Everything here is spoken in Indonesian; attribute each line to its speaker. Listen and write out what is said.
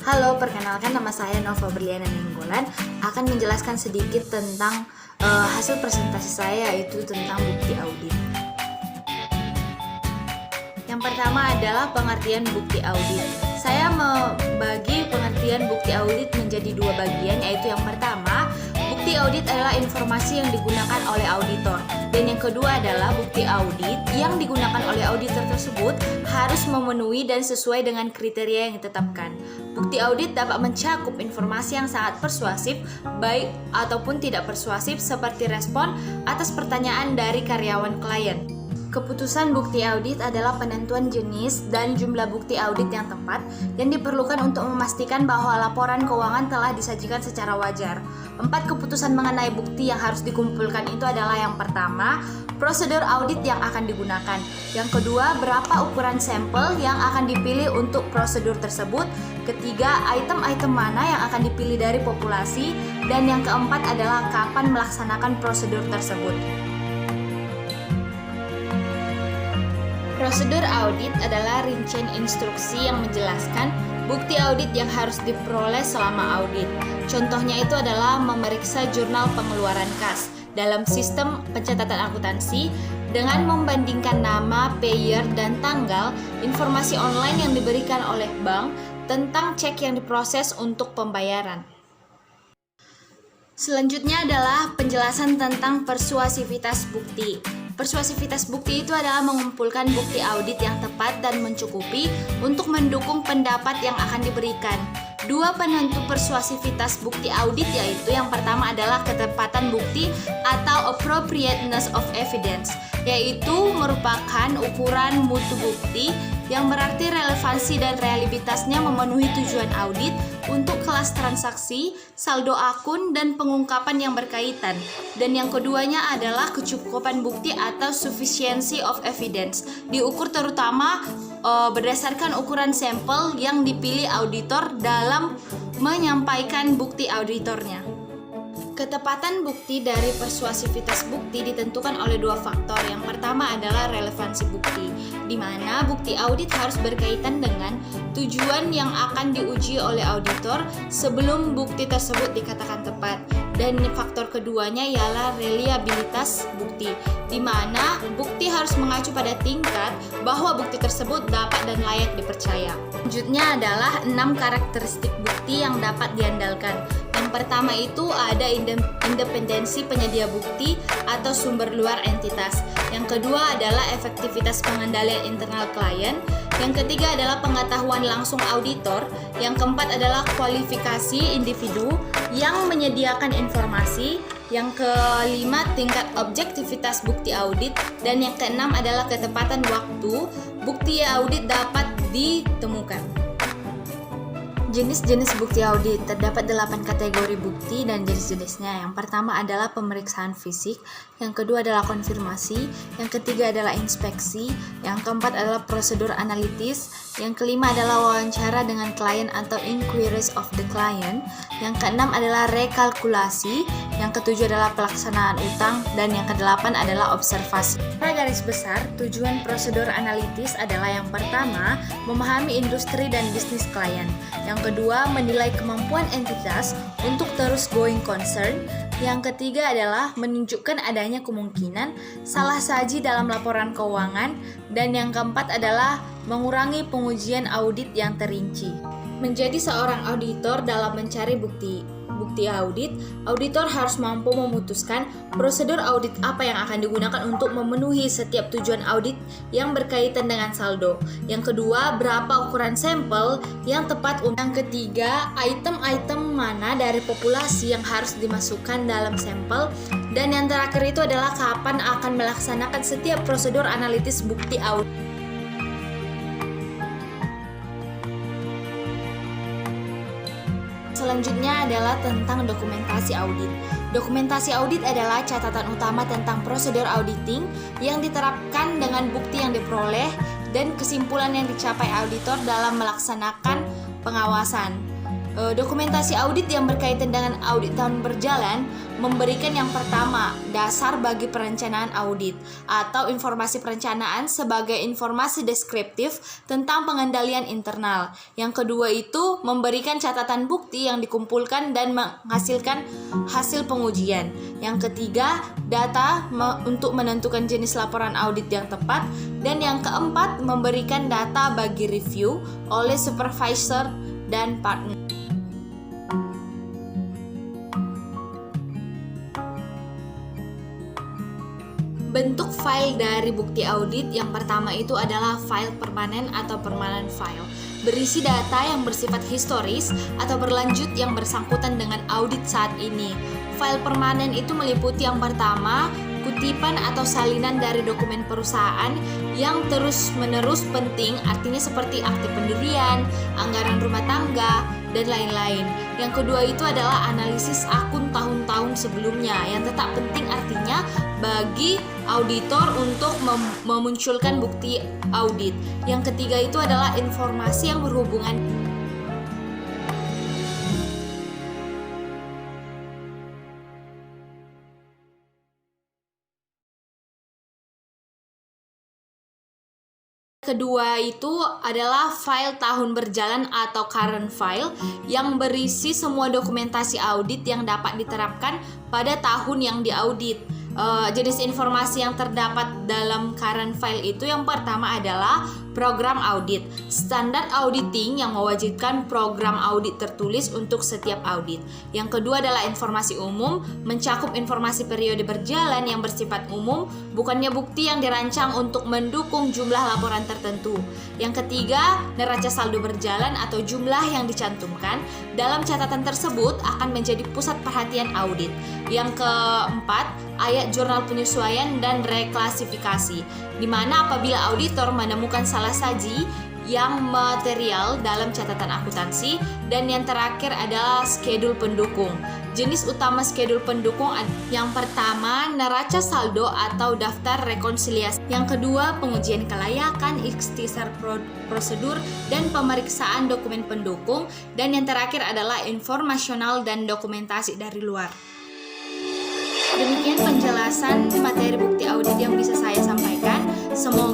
Speaker 1: Halo, perkenalkan nama saya Nova Berliana Nenggolan. Akan menjelaskan sedikit tentang hasil presentasi saya, yaitu tentang bukti audit. Yang pertama adalah pengertian bukti audit. Saya membagi pengertian bukti audit menjadi dua bagian, yaitu yang pertama, bukti audit adalah informasi yang digunakan oleh auditor. Dan yang kedua adalah bukti audit yang digunakan oleh auditor tersebut harus memenuhi dan sesuai dengan kriteria yang ditetapkan. Bukti audit dapat mencakup informasi yang sangat persuasif, baik ataupun tidak persuasif, seperti respon atas pertanyaan dari karyawan klien. Keputusan bukti audit adalah penentuan jenis dan jumlah bukti audit yang tepat yang diperlukan untuk memastikan bahwa laporan keuangan telah disajikan secara wajar. 4 keputusan mengenai bukti yang harus dikumpulkan itu adalah: yang pertama, prosedur audit yang akan digunakan; yang kedua, berapa ukuran sampel yang akan dipilih untuk prosedur tersebut; ketiga, item-item mana yang akan dipilih dari populasi; dan yang keempat adalah kapan melaksanakan prosedur tersebut. Prosedur audit adalah rincian instruksi yang menjelaskan bukti audit yang harus diperoleh selama audit. Contohnya itu adalah memeriksa jurnal pengeluaran kas dalam sistem pencatatan akuntansi dengan membandingkan nama, payer, dan tanggal informasi online yang diberikan oleh bank tentang cek yang diproses untuk pembayaran. Selanjutnya adalah penjelasan tentang persuasivitas bukti. Persuasivitas bukti itu adalah mengumpulkan bukti audit yang tepat dan mencukupi untuk mendukung pendapat yang akan diberikan. Dua penentu persuasivitas bukti audit yaitu yang pertama adalah ketepatan bukti atau appropriateness of evidence, yaitu merupakan ukuran mutu bukti yang berarti relevansi dan realitasnya memenuhi tujuan audit untuk kelas transaksi, saldo akun, dan pengungkapan yang berkaitan. Dan yang keduanya adalah kecukupan bukti atau sufficiency of evidence, diukur terutama berdasarkan ukuran sampel yang dipilih auditor dalam menyampaikan bukti auditornya. Ketepatan bukti dari persuasivitas bukti ditentukan oleh dua faktor. Yang pertama adalah relevansi bukti, di mana bukti audit harus berkaitan dengan tujuan yang akan diuji oleh auditor sebelum bukti tersebut dikatakan tepat. Dan faktor keduanya ialah reliabilitas bukti, di mana bukti harus mengacu pada tingkat bahwa bukti tersebut dapat dan layak dipercaya. Selanjutnya adalah 6 karakteristik bukti yang dapat diandalkan. Yang pertama itu ada independensi penyedia bukti atau sumber luar entitas. Yang kedua adalah efektivitas pengendalian internal klien. Yang ketiga adalah pengetahuan langsung auditor. Yang keempat adalah kualifikasi individu yang menyediakan informasi. Yang kelima, tingkat objektivitas bukti audit. Dan yang keenam adalah ketepatan waktu bukti audit dapat ditemukan. Jenis-jenis bukti audit. Terdapat 8 kategori bukti dan jenis-jenisnya. Yang pertama adalah pemeriksaan fisik, yang kedua adalah konfirmasi, yang ketiga adalah inspeksi, yang keempat adalah prosedur analitis, yang kelima adalah wawancara dengan klien atau inquiries of the client, yang keenam adalah rekalkulasi, yang ketujuh adalah pelaksanaan utang, dan yang kedelapan adalah observasi. Pada garis besar, tujuan prosedur analitis adalah yang pertama, memahami industri dan bisnis klien. Yang kedua, menilai kemampuan entitas untuk terus going concern. Yang ketiga adalah menunjukkan adanya kemungkinan salah saji dalam laporan keuangan. Dan yang keempat adalah mengurangi pengujian audit yang terinci. Menjadi seorang auditor dalam mencari bukti audit, auditor harus mampu memutuskan prosedur audit apa yang akan digunakan untuk memenuhi setiap tujuan audit yang berkaitan dengan saldo. Yang kedua, berapa ukuran sampel yang tepat. Yang ketiga, item-item mana dari populasi yang harus dimasukkan dalam sampel. Dan yang terakhir itu adalah kapan akan melaksanakan setiap prosedur analitis bukti audit. Selanjutnya adalah tentang dokumentasi audit. Dokumentasi audit adalah catatan utama tentang prosedur auditing yang diterapkan dengan bukti yang diperoleh dan kesimpulan yang dicapai auditor dalam melaksanakan pengawasan. Dokumentasi audit yang berkaitan dengan audit tahun berjalan memberikan yang pertama, dasar bagi perencanaan audit atau informasi perencanaan sebagai informasi deskriptif tentang pengendalian internal. Yang kedua itu memberikan catatan bukti yang dikumpulkan dan menghasilkan hasil pengujian. Yang ketiga, data untuk menentukan jenis laporan audit yang tepat. Dan yang keempat, memberikan data bagi review oleh supervisor dan partner. Bentuk file dari bukti audit yang pertama itu adalah file permanen atau permanent file. Berisi data yang bersifat historis atau berlanjut yang bersangkutan dengan audit saat ini. File permanen itu meliputi yang pertama, kutipan atau salinan dari dokumen perusahaan yang terus-menerus penting, artinya seperti akte pendirian, anggaran rumah tangga, dan lain-lain. Yang kedua itu adalah analisis akun tahun-tahun sebelumnya yang tetap penting, artinya bagi auditor untuk memunculkan bukti audit. Yang ketiga itu adalah informasi yang berhubungan kedua itu adalah file tahun berjalan atau current file yang berisi semua dokumentasi audit yang dapat diterapkan pada tahun yang diaudit. Jenis informasi yang terdapat dalam current file itu yang pertama adalah program audit. Standar auditing yang mewajibkan program audit tertulis untuk setiap audit. Yang kedua adalah informasi umum, mencakup informasi periode berjalan yang bersifat umum, bukannya bukti yang dirancang untuk mendukung jumlah laporan tertentu. Yang ketiga, neraca saldo berjalan atau jumlah yang dicantumkan dalam catatan tersebut akan menjadi pusat perhatian audit. Yang keempat, ayat jurnal penyesuaian dan reklasifikasi, di mana apabila auditor menemukan salah saji yang material dalam catatan akuntansi. Dan yang terakhir adalah schedule pendukung. Jenis utama schedule pendukung yang pertama, neraca saldo atau daftar rekonsiliasi. Yang kedua, pengujian kelayakan, ikhtisar prosedur, dan pemeriksaan dokumen pendukung. Dan yang terakhir adalah informasional dan dokumentasi dari luar. Demikian penjelasan materi bukti audit yang bisa saya sampaikan. Semoga